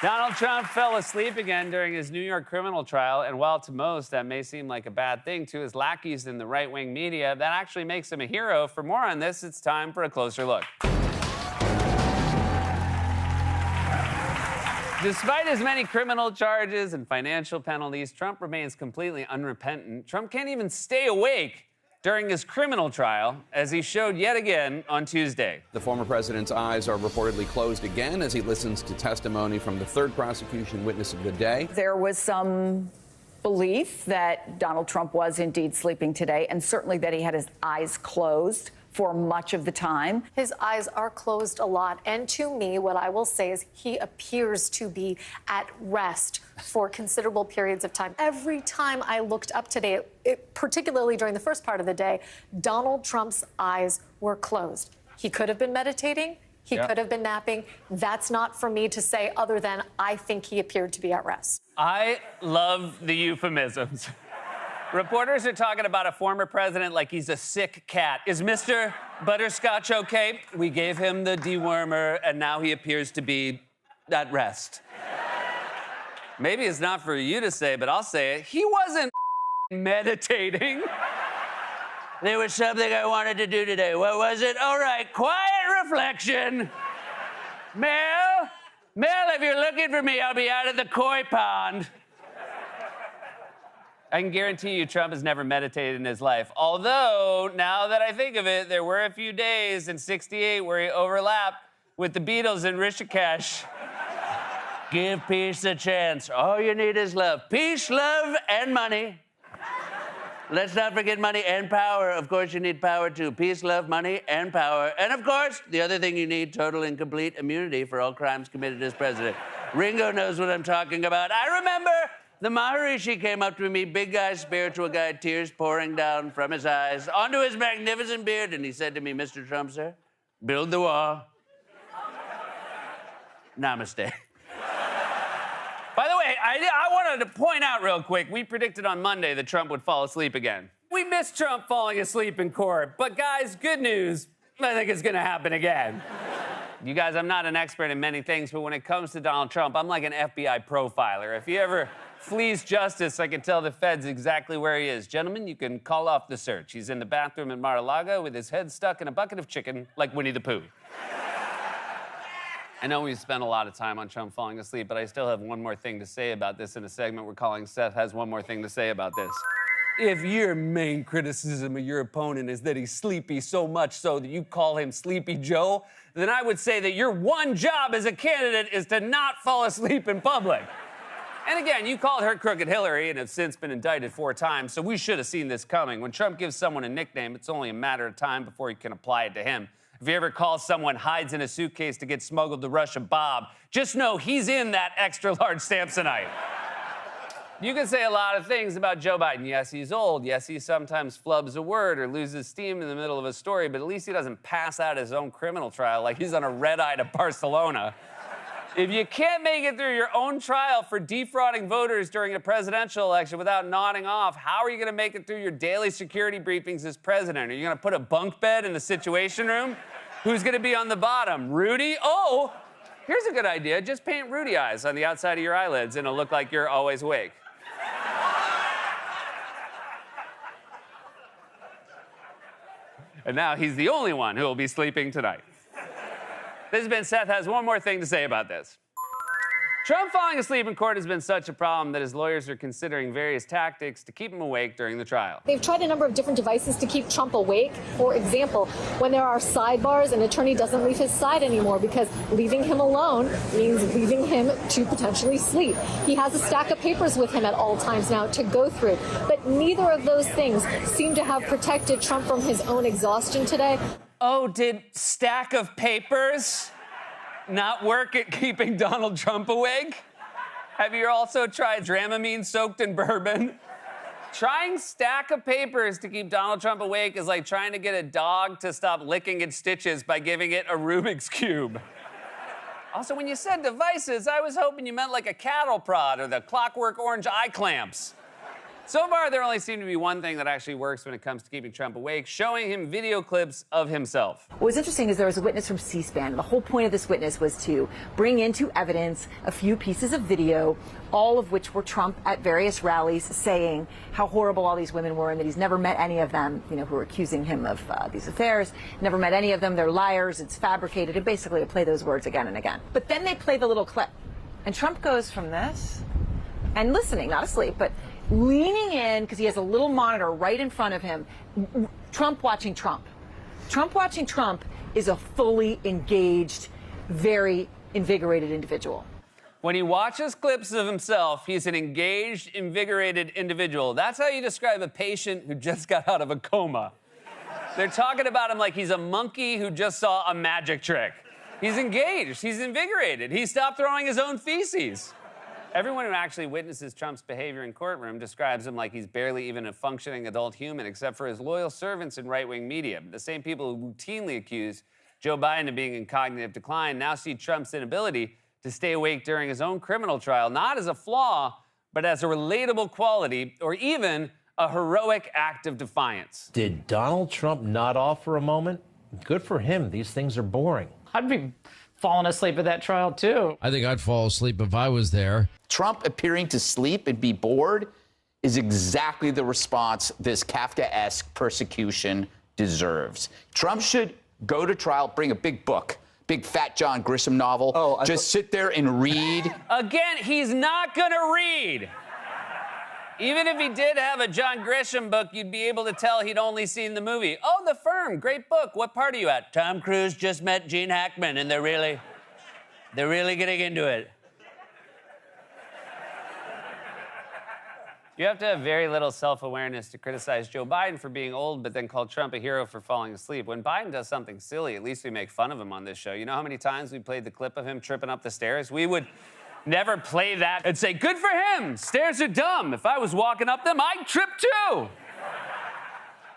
Donald Trump fell asleep again during his New York criminal trial, and while to most that may seem like a bad thing, to his lackeys in the right-wing media, that actually makes him a hero. For more on this, it's time for a closer look. Despite his many criminal charges and financial penalties, Trump remains completely unrepentant. Trump can't even stay awake during his criminal trial, as he showed yet again on Tuesday. The former president's eyes are reportedly closed again as he listens to testimony from the third prosecution witness of the day. There was some belief that Donald Trump was indeed sleeping today, and certainly that he had his eyes closed for much of the time. His eyes are closed a lot. And to me, what I will say is he appears to be at rest for considerable periods of time. Every time I looked up today, particularly during the first part of the day, Donald Trump's eyes were closed. He could have been meditating. He could have been napping. That's not for me to say, other than I think he appeared to be at rest. I love the euphemisms. Reporters are talking about a former president like he's a sick cat. Is Mr. Butterscotch okay? We gave him the dewormer, and now he appears to be at rest. Maybe it's not for you to say, but I'll say it. He wasn't meditating. There was something I wanted to do today. What was it? All right, quiet reflection. Mel, if you're looking for me, I'll be out of the koi pond. I can guarantee you Trump has never meditated in his life. Although, now that I think of it, there were a few days in '68 where he overlapped with the Beatles in Rishikesh. Give peace a chance. All you need is love. Peace, love, and money. Let's not forget money and power. Of course, you need power, too. Peace, love, money, and power. And, of course, the other thing you need, total and complete immunity for all crimes committed as president. Ringo knows what I'm talking about. I remember the Maharishi came up to me, big guy, spiritual guy, tears pouring down from his eyes, onto his magnificent beard, and he said to me, Mr. Trump, sir, build the wall. Namaste. By the way, I wanted to point out real quick, we predicted on Monday that Trump would fall asleep again. We missed Trump falling asleep in court, but guys, good news, I think it's gonna happen again. You guys, I'm not an expert in many things, but when it comes to Donald Trump, I'm like an FBI profiler. If he ever flees justice, I can tell the feds exactly where he is. Gentlemen, you can call off the search. He's in the bathroom in Mar-a-Lago with his head stuck in a bucket of chicken like Winnie the Pooh. I know we've spent a lot of time on Trump falling asleep, but I still have one more thing to say about this in a segment we're calling Seth Has One More Thing to Say About This. If your main criticism of your opponent is that he's sleepy so much so that you call him Sleepy Joe, then I would say that your one job as a candidate is to not fall asleep in public. And again, you called her Crooked Hillary and have since been indicted 4 times, so we should have seen this coming. When Trump gives someone a nickname, it's only a matter of time before he can apply it to him. If you ever call someone hides in a suitcase to get smuggled to Russia Bob, just know he's in that extra-large Samsonite. You can say a lot of things about Joe Biden. Yes, he's old. Yes, he sometimes flubs a word or loses steam in the middle of a story, but at least he doesn't pass out his own criminal trial like he's on a red-eye to Barcelona. If you can't make it through your own trial for defrauding voters during a presidential election without nodding off, how are you going to make it through your daily security briefings as president? Are you going to put a bunk bed in the Situation Room? Who's going to be on the bottom? Rudy? Oh, here's a good idea. Just paint Rudy eyes on the outside of your eyelids and it'll look like you're always awake. And now he's the only one who will be sleeping tonight. This has been Seth Has One More Thing to Say About This. Trump falling asleep in court has been such a problem that his lawyers are considering various tactics to keep him awake during the trial. They've tried a number of different devices to keep Trump awake. For example, when there are sidebars, an attorney doesn't leave his side anymore because leaving him alone means leaving him to potentially sleep. He has a stack of papers with him at all times now to go through. But neither of those things seem to have protected Trump from his own exhaustion today. Oh, did stack of papers not work at keeping Donald Trump awake? Have you also tried Dramamine soaked in bourbon? Trying stack of papers to keep Donald Trump awake is like trying to get a dog to stop licking its stitches by giving it a Rubik's Cube. Also, when you said devices, I was hoping you meant like a cattle prod or the Clockwork Orange eye clamps. So far, there only seemed to be one thing that actually works when it comes to keeping Trump awake, showing him video clips of himself. What was interesting is there was a witness from C-SPAN. The whole point of this witness was to bring into evidence a few pieces of video, all of which were Trump at various rallies saying how horrible all these women were and that he's never met any of them, who were accusing him of these affairs. Never met any of them. They're liars. It's fabricated. And basically, they play those words again and again. But then they play the little clip. And Trump goes from this and listening, not asleep, but leaning in because he has a little monitor right in front of him. Trump watching Trump. Trump watching Trump is a fully engaged, very invigorated individual. When he watches clips of himself, he's an engaged, invigorated individual. That's how you describe a patient who just got out of a coma. They're talking about him like he's a monkey who just saw a magic trick. He's engaged. He's invigorated. He stopped throwing his own feces. Everyone who actually witnesses Trump's behavior in courtroom describes him like he's barely even a functioning adult human, except for his loyal servants in right-wing media. The same people who routinely accuse Joe Biden of being in cognitive decline now see Trump's inability to stay awake during his own criminal trial, not as a flaw, but as a relatable quality, or even a heroic act of defiance. Did Donald Trump nod off for a moment? Good for him. These things are boring. I'd be falling asleep at that trial, too. I think I'd fall asleep if I was there. Trump appearing to sleep and be bored is exactly the response this Kafkaesque persecution deserves. Trump should go to trial, bring a big book, big fat John Grisham novel, just sit there and read. Again, he's not gonna read. Even if he did have a John Grisham book, you'd be able to tell he'd only seen the movie. Oh, The Firm, great book. What part are you at? Tom Cruise just met Gene Hackman, and they're really getting into it. You have to have very little self-awareness to criticize Joe Biden for being old, but then call Trump a hero for falling asleep. When Biden does something silly, at least we make fun of him on this show. You know how many times we played the clip of him tripping up the stairs? We would never play that and say, good for him, stairs are dumb. If I was walking up them, I'd trip too.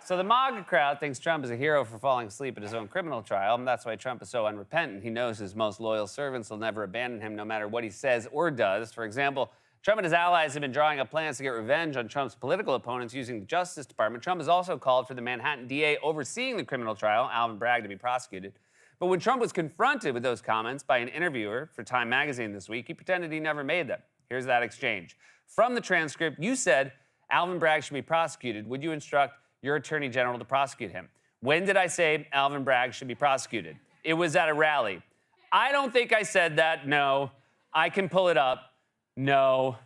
So the MAGA crowd thinks Trump is a hero for falling asleep at his own criminal trial, and that's why Trump is so unrepentant. He knows his most loyal servants will never abandon him no matter what he says or does. For example, Trump and his allies have been drawing up plans to get revenge on Trump's political opponents using the Justice Department. Trump has also called for the Manhattan DA overseeing the criminal trial, Alvin Bragg, to be prosecuted. But when Trump was confronted with those comments by an interviewer for Time magazine this week, he pretended he never made them. Here's that exchange. From the transcript, you said Alvin Bragg should be prosecuted. Would you instruct your attorney general to prosecute him? When did I say Alvin Bragg should be prosecuted? It was at a rally. I don't think I said that. No. I can pull it up. No.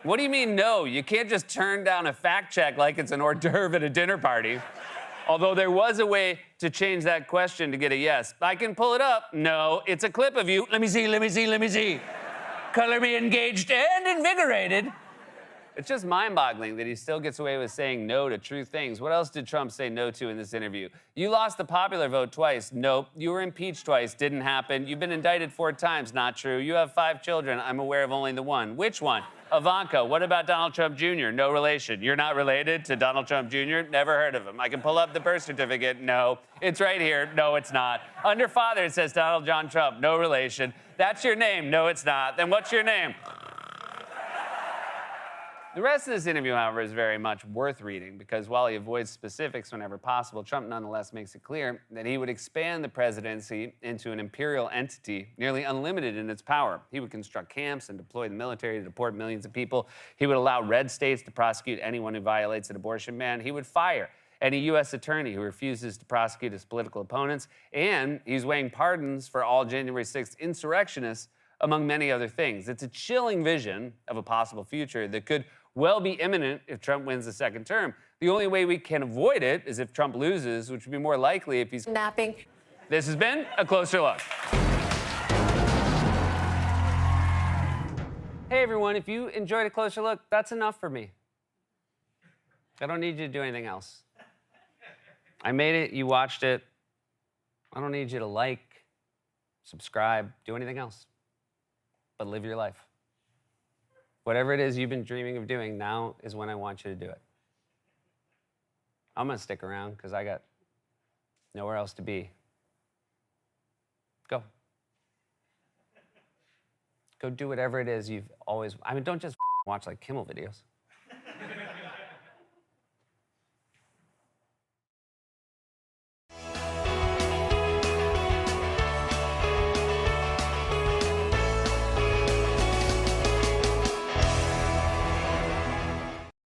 What do you mean, no? You can't just turn down a fact check like it's an hors d'oeuvre at a dinner party. Although there was a way to change that question to get a yes. I can pull it up. No, it's a clip of you. Let me see, let me see, let me see. Color me engaged and invigorated. It's just mind-boggling that he still gets away with saying no to true things. What else did Trump say no to in this interview? You lost the popular vote twice. Nope. You were impeached twice. Didn't happen. You've been indicted 4 times. Not true. You have 5 children. I'm aware of only the one. Which one? Ivanka. What about Donald Trump Jr.? No relation. You're not related to Donald Trump Jr.? Never heard of him. I can pull up the birth certificate. No. It's right here. No, it's not. Under father, it says Donald John Trump. No relation. That's your name. No, it's not. Then what's your name? The rest of this interview, however, is very much worth reading because while he avoids specifics whenever possible, Trump nonetheless makes it clear that he would expand the presidency into an imperial entity, nearly unlimited in its power. He would construct camps and deploy the military to deport millions of people. He would allow red states to prosecute anyone who violates an abortion ban. He would fire any U.S. attorney who refuses to prosecute his political opponents. And he's weighing pardons for all January 6th insurrectionists, among many other things. It's a chilling vision of a possible future that could well be imminent if Trump wins the second term. The only way we can avoid it is if Trump loses, which would be more likely if he's napping. This has been A Closer Look. Hey, everyone, if you enjoyed A Closer Look, that's enough for me. I don't need you to do anything else. I made it, you watched it. I don't need you to like, subscribe, do anything else. But live your life. Whatever it is you've been dreaming of doing, now is when I want you to do it. I'm gonna stick around because I got nowhere else to be. Go. Go do whatever it is you've always, don't just Watch like Kimmel videos.